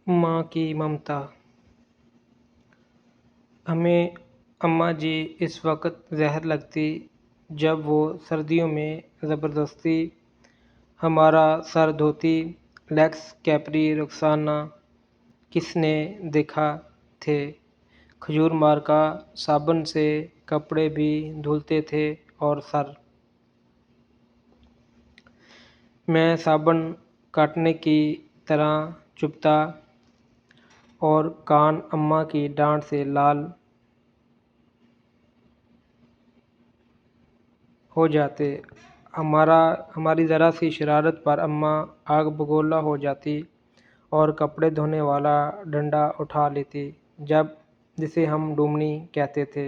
ماں کی ممتا۔ ہمیں اماں جی اس وقت زہر لگتی جب وہ سردیوں میں زبردستی ہمارا سر دھوتی۔ لیکس کیپری رخسانہ کس نے دیکھا تھے، کھجور مارکا صابن سے کپڑے بھی دھلتے تھے اور سر میں صابن کاٹنے کی طرح چبھتا اور کان اماں کی ڈانٹ سے لال ہو جاتے۔ ہماری ذرا سی شرارت پر اماں آگ بگولا ہو جاتی اور کپڑے دھونے والا ڈنڈا اٹھا لیتی، جسے ہم ڈومنی کہتے تھے۔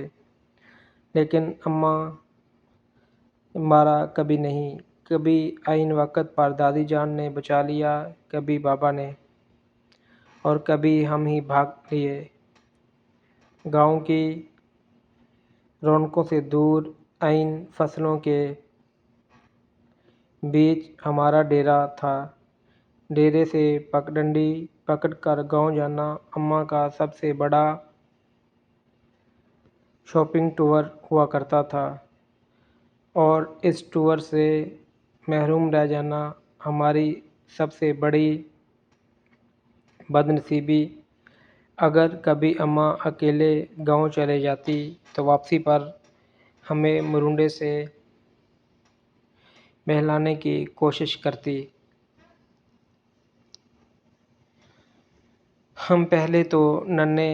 لیکن اماں مارا کبھی نہیں۔ کبھی عین وقت پر دادی جان نے بچا لیا، کبھی بابا نے، اور کبھی ہم ہی بھاگ لیے گاؤں کی رونقوں سے دور۔ عین فصلوں کے بیچ ہمارا ڈیرا تھا۔ ڈیرے سے پگڈنڈی پکڑ کر گاؤں جانا اماں کا سب سے بڑا شاپنگ ٹور ہوا کرتا تھا، اور اس ٹور سے محروم رہ جانا ہماری سب سے بڑی بد نصیبی۔ اگر کبھی اماں اکیلے گاؤں چلی جاتی تو واپسی پر ہمیں مرونڈے سے بہلانے کی کوشش کرتی۔ ہم پہلے تو ننھے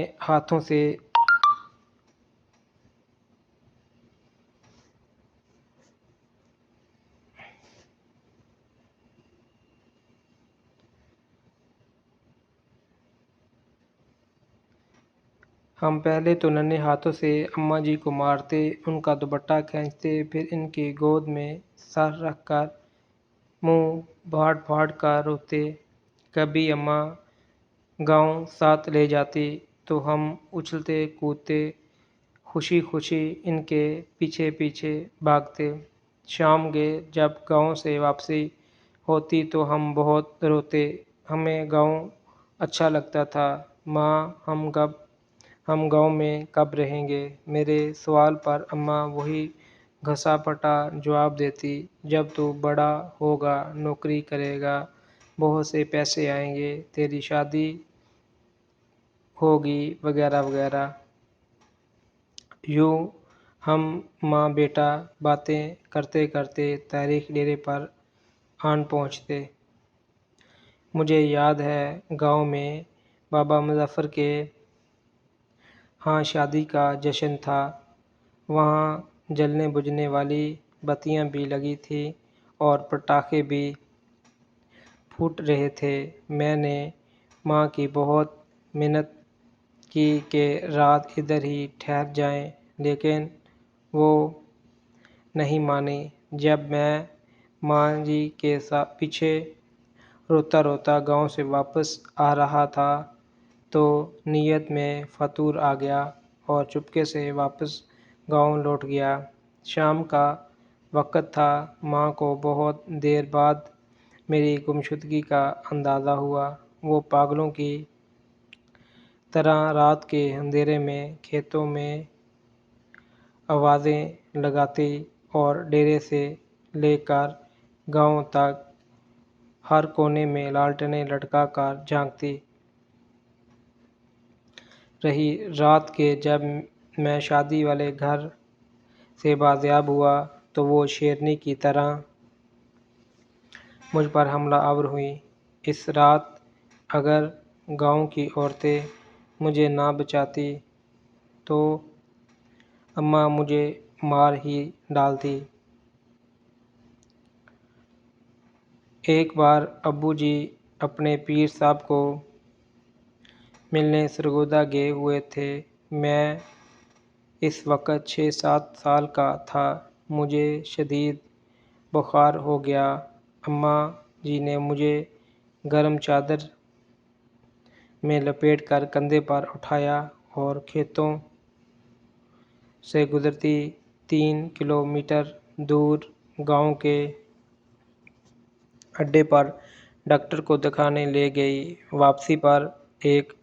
ہاتھوں سے اماں جی کو مارتے، ان کا دوپٹہ کھینچتے، پھر ان کی گود میں سر رکھ کر منہ پھاڑ پھاڑ کر روتے۔ کبھی اماں گاؤں ساتھ لے جاتی تو ہم اچھلتے کودتے خوشی خوشی ان کے پیچھے پیچھے بھاگتے۔ شام کے جب گاؤں سے واپسی ہوتی تو ہم بہت روتے۔ ہمیں گاؤں اچھا لگتا تھا۔ ماں، ہم گاؤں میں کب رہیں گے؟ میرے سوال پر اماں وہی گھسا پٹا جواب دیتی، جب تو بڑا ہوگا، نوکری کرے گا، بہت سے پیسے آئیں گے، تیری شادی ہوگی، وغیرہ وغیرہ۔ یوں ہم ماں بیٹا باتیں کرتے کرتے تاریخ ڈیرے پر آن پہنچتے۔ مجھے یاد ہے گاؤں میں بابا مظفر کے ہاں شادی کا جشن تھا۔ وہاں جلنے بجھنے والی بتیاں بھی لگی تھیں اور پٹاخے بھی پھوٹ رہے تھے۔ میں نے ماں کی بہت منت کی کہ رات ادھر ہی ٹھہر جائیں، لیکن وہ نہیں مانی۔ جب میں ماں جی کے پیچھے روتا روتا گاؤں سے واپس آ رہا تھا تو نیت میں فطور آ گیا اور چپکے سے واپس گاؤں لوٹ گیا۔ شام کا وقت تھا۔ ماں کو بہت دیر بعد میری گمشدگی کا اندازہ ہوا۔ وہ پاگلوں کی طرح رات کے اندھیرے میں کھیتوں میں آوازیں لگاتی اور ڈیرے سے لے کر گاؤں تک ہر کونے میں لالٹینیں لٹکا کر جھانکتی رہی۔ رات کے جب میں شادی والے گھر سے بازیاب ہوا تو وہ شیرنی کی طرح مجھ پر حملہ آور ہوئیں۔ اس رات اگر گاؤں کی عورتیں مجھے نہ بچاتیں تو اماں مجھے مار ہی ڈالتی۔ ایک بار ابو جی اپنے پیر صاحب کو ملنے سرگودا گئے ہوئے تھے۔ میں اس وقت 6-7 سال کا تھا۔ مجھے شدید بخار ہو گیا۔ اماں جی نے مجھے گرم چادر میں لپیٹ کر کندھے پر اٹھایا اور کھیتوں سے گزرتی 3 کلومیٹر دور گاؤں کے اڈے پر ڈاکٹر کو دکھانے لے گئی۔ واپسی پر ایک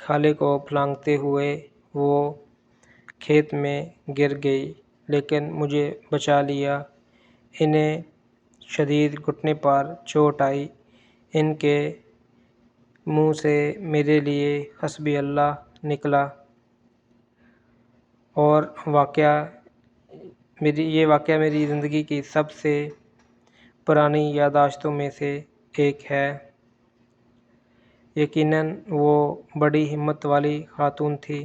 خالے کو پھلانگتے ہوئے وہ کھیت میں گر گئی، لیکن مجھے بچا لیا۔ انہیں شدید گھٹنے پر چوٹ آئی۔ ان کے منہ سے میرے لیے حسبی اللہ نکلا، اور یہ واقعہ میری زندگی کی سب سے پرانی یادداشتوں میں سے ایک ہے۔ یقیناً وہ بڑی ہمت والی خاتون تھی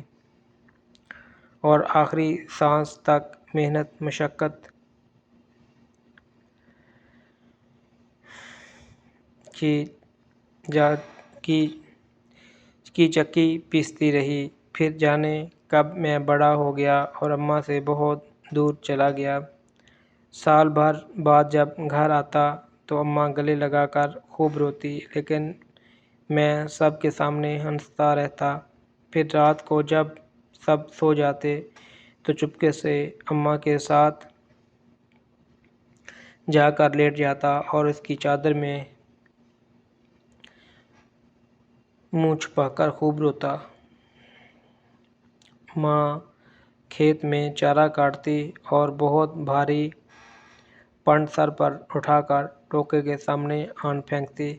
اور آخری سانس تک محنت مشقت کی چکی پیستی رہی۔ پھر جانے کب میں بڑا ہو گیا اور اماں سے بہت دور چلا گیا۔ سال بھر بعد جب گھر آتا تو اماں گلے لگا کر خوب روتی، لیکن میں سب کے سامنے ہنستا رہتا۔ پھر رات کو جب سب سو جاتے تو چپکے سے اماں کے ساتھ جا کر لیٹ جاتا اور اس کی چادر میں منہ چھپا کر خوب روتا۔ ماں کھیت میں چارہ کاٹتی اور بہت بھاری پنڈ سر پر اٹھا کر ٹوکے کے سامنے آن پھینکتی۔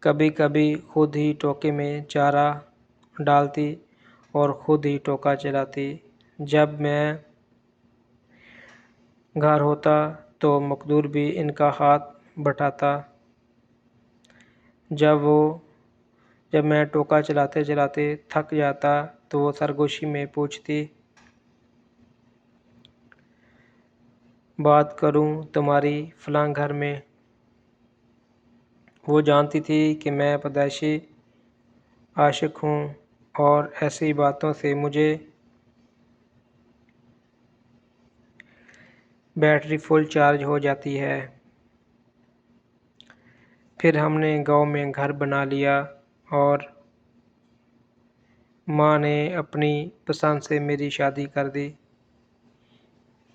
کبھی کبھی خود ہی ٹوکے میں چارہ ڈالتی اور خود ہی ٹوکا چلاتی۔ جب میں گھر ہوتا تو مقدور بھی ان کا ہاتھ بٹاتا۔ جب میں ٹوکا چلاتے چلاتے تھک جاتا تو وہ سرگوشی میں پوچھتی، بات کروں تمہاری فلاں گھر میں؟ وہ جانتی تھی کہ میں پیدائشی عاشق ہوں اور ایسی باتوں سے مجھے بیٹری فل چارج ہو جاتی ہے۔ پھر ہم نے گاؤں میں گھر بنا لیا اور ماں نے اپنی پسند سے میری شادی کر دی۔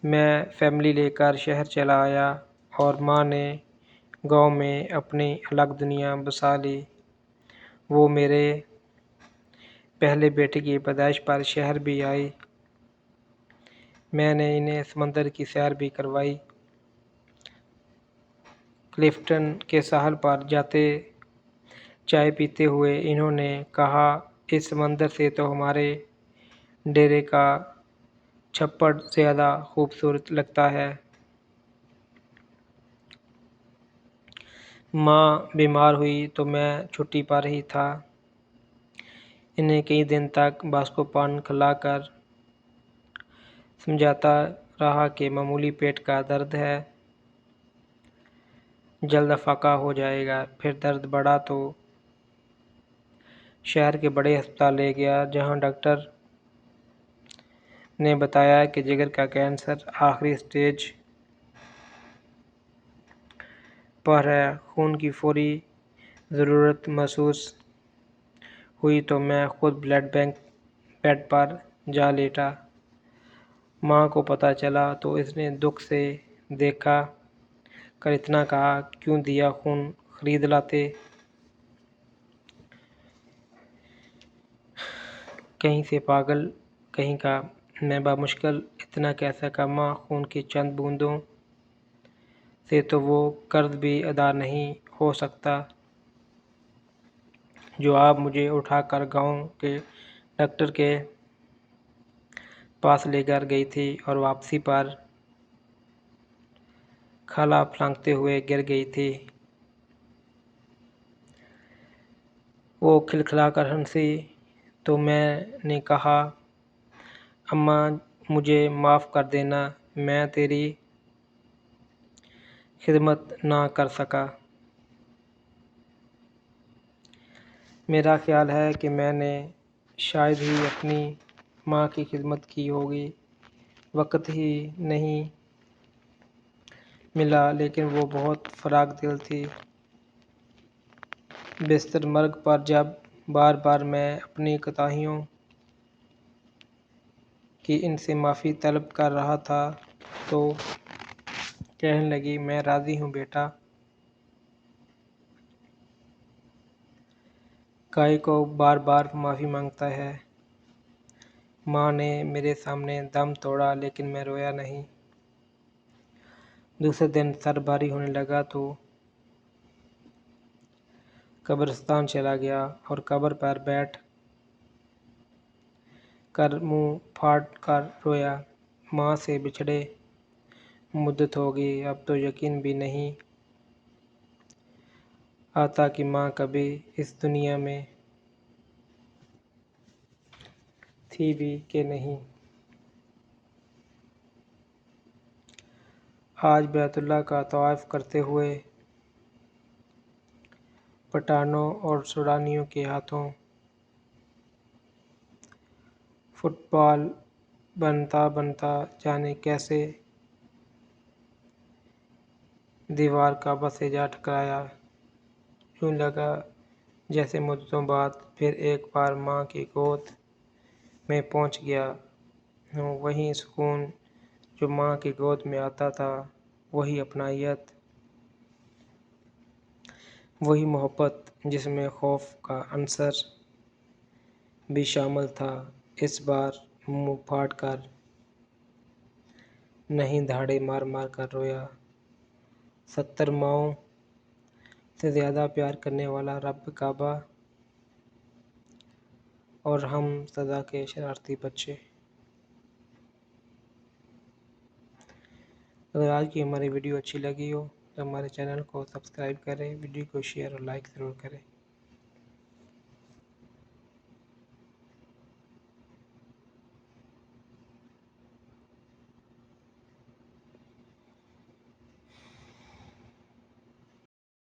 میں فیملی لے کر شہر چلا آیا اور ماں نے گاؤں میں اپنی الگ دنیا بسا لی۔ وہ میرے پہلے بیٹے کی پیدائش پر شہر بھی آئی۔ میں نے انہیں سمندر کی سیر بھی کروائی۔ کلفٹن کے ساحل پر جاتے چائے پیتے ہوئے انہوں نے کہا، اس سمندر سے تو ہمارے ڈیرے کا چھپڑ زیادہ خوبصورت لگتا ہے۔ ماں بیمار ہوئی تو میں چھٹی پر ہی تھا۔ انہیں کئی دن تک باسکوپان کھلا کر سمجھاتا رہا کہ معمولی پیٹ کا درد ہے، جلد افاقہ ہو جائے گا۔ پھر درد بڑھا تو شہر کے بڑے ہسپتال لے گیا، جہاں ڈاکٹر نے بتایا کہ جگر کا کینسر آخری سٹیج پر ہے۔ خون کی فوری ضرورت محسوس ہوئی تو میں خود بلڈ بینک بیڈ پر جا لیٹا۔ ماں کو پتہ چلا تو اس نے دکھ سے دیکھا کر اتنا کہا، کیوں دیا خون خرید لاتے؟ کہیں سے پاگل کہیں کا۔ میں بامشکل اتنا کہہ سکا، ماں خون کی چند بوندوں سے تو وہ قرض بھی ادا نہیں ہو سکتا جو آپ مجھے اٹھا کر گاؤں کے ڈاکٹر کے پاس لے کر گئی تھی اور واپسی پر خالہ پھلانگتے ہوئے گر گئی تھی۔ وہ کھلکھلا کر ہنسی تو میں نے کہا، اماں مجھے معاف کر دینا، میں تیری خدمت نہ کر سکا۔ میرا خیال ہے کہ میں نے شاید ہی اپنی ماں کی خدمت کی ہوگی، وقت ہی نہیں ملا، لیکن وہ بہت فراخ دل تھی۔ بستر مرگ پر جب بار بار میں اپنی کوتاہیوں کی ان سے معافی طلب کر رہا تھا تو کہنے لگی، میں راضی ہوں بیٹا، گائے کو بار بار معافی مانگتا ہے۔ ماں نے میرے سامنے دم توڑا لیکن میں رویا نہیں۔ دوسرے دن سر بھاری ہونے لگا تو قبرستان چلا گیا اور قبر پر بیٹھ کر منہ پھاڑ کر رویا۔ ماں سے بچھڑے مدت ہو گئی، اب تو یقین بھی نہیں آتا کہ ماں کبھی اس دنیا میں تھی بھی کہ نہیں۔ آج بیت اللہ کا طواف کرتے ہوئے پٹھانوں اور سوڈانیوں کے ہاتھوں فٹ بال بنتا بنتا جانے کیسے دیوار کعبہ سے جا ٹکرایا۔ یوں لگا جیسے مدتوں بعد پھر ایک بار ماں کی گود میں پہنچ گیا ہوں۔ وہی سکون جو ماں کی گود میں آتا تھا، وہی اپنائیت، وہی محبت جس میں خوف کا عنصر بھی شامل تھا۔ اس بار منہ پھاڑ کر نہیں، دھاڑے مار مار کر رویا۔ 70 ماؤں سے زیادہ پیار کرنے والا رب کعبہ اور ہم سزا کے شرارتی بچے۔ اگر آج کی ہماری ویڈیو اچھی لگی ہو تو ہمارے چینل کو سبسکرائب کریں، ویڈیو کو شیئر اور لائک ضرور کریں۔